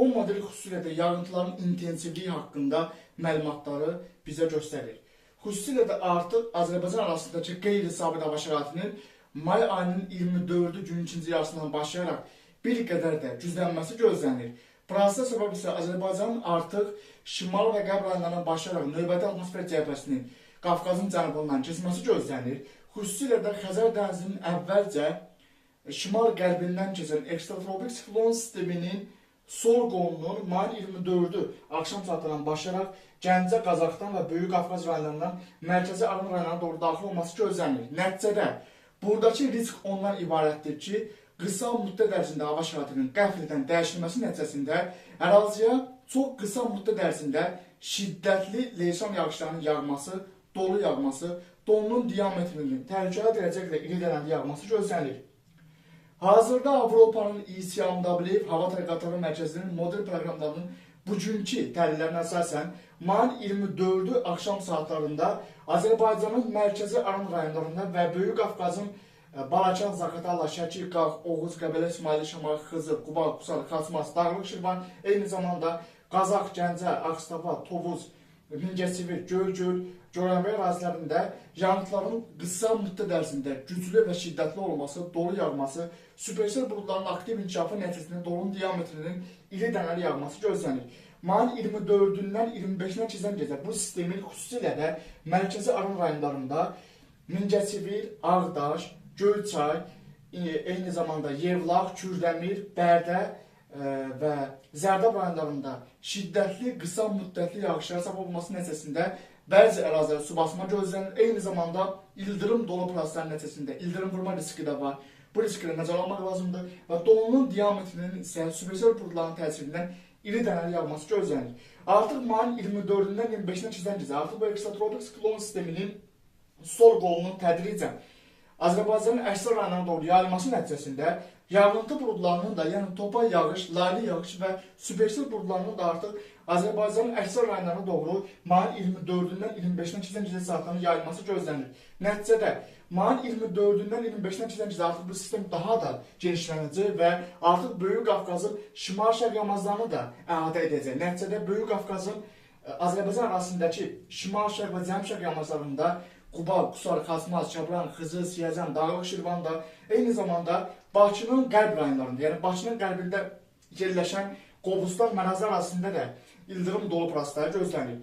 son model xüsusilə də yağıntıların intensivliyi haqqında məlumatları bizə göstərir. Xüsusilə də artıq Azərbaycan arasındakı qeyri-sabit hava şəraitinin may ayının 24-cü günün ikinci yarısından başlayaraq bir qədər də güclənməsi gözlənir. Prosesə səbəb isə Azərbaycanın artıq şimal və qərb rayonlarından başlayaraq növbəti atmosfer cəbhəsinin Qafqazın cənubundan keçməsi gözlənir. Xüsusilə də Xəzər dənizinin əvvəlcə şimal-qərbindən keçən ekstratropik siklon sisteminin sol qolunun mayın 24-ü axşam saatlarından başlayaraq Gəncə, Qazaxıstan və Böyük Qafqaz rayonlarından mərkəzi Arın rayonlarına doğru daxil olması gözlənilir. Nəticədə buradakı risk ondan ibarətdir ki, qısa müddət ərzində hava şəraitinin qəfildən dəyişilməsi nəticəsində əraziyə çox qısa müddət ərzində şiddətli leysan yağışlarının yağması, dolu yağması, donunun diametrinin təhlükəli dərəcədə iri dənəli yağması gözlənilir. Hazırda Avropanın ICMW Hava Təhlükələri Mərkəzinin model proqramlarının bugünkü təhlillərinə əsasən mayın 24-cü axşam saatlarında Azərbaycanın mərkəzi Aran rayonlarında və Böyük Qafqazın Balakən, Zaqatala, Şəki, Qax, Oğuz, Qəbələ, İsmaili, Şəmal, Xızır, Quba, Qusar, Xaçmaz, Dağlıq, Şirvan, eyni zamanda Qazax, Gəncə, Ağstafa, Tovuz, Mingəçevir, Göygöl, Göranbəy ərazilərində yağıntıların qısa müddət ərzində güclü və şiddətli olması, dolu yağması, supersel buludların aktiv inkişafı nəticəsində dolunun diametrinin iri dənəli yağması gözlənir. Mayın 24-dən 25-nə keçən gecə bu sistemin xüsusilə də mərkəzi Aran rayonlarında Mingəçevir, Ağdaş, Göyçay, eyni zamanda Yevlax, Kürdəmir, Bərdə və Zərdab rayonlarında şiddətli, qısa müddətli yağışlara səbəb olması nəticəsində bəzi ərazilərdə su basma gözlənir. Eyni zamanda ildırım dolu prosesləri nəticəsində ildırım vurma riski də var. Bu risklə nəzərə almaq lazımdır və dolunun diametrinin isə supersel buludların təsirindən iri dənəli yağması gözlənir. Artıq mayın 24-dən 25-nə keçən gecə artıq bu ekstratropik siklon sisteminin sol qolunun tədricən Azərbaycanın əksər rayonlarına doğru yayılması nəticəsində yağıntı buludlarının da, yəni topa yağış, laylı yağış və supersel buludlarının da artıq Azərbaycanın əksər rayonlarına doğru mayın 24-dən 25-nə keçən gecə saatlarının yayılması gözlənir. Nəticədə mayın 24-dən 25-nə keçən gecə artıq bu sistem daha da genişlənəcək və artıq Böyük Qafqazın şimal-şərq yamaclarını da əhatə edəcək. Nəticədə Böyük Qafqazın Azərbaycan arasındakı şimal-şərq və cənub-şərq yamaclarında Quba, Qusar, Xaçmaz, Şabran, Xızıl, Siyəzən, Dağlıq, Şirvan da eyni zamanda Bakının qərb rayonlarında, yəni Bakının qərbində yerləşən Qobustan mərazi arasında da ildırım dolu prosesləri gözlənir.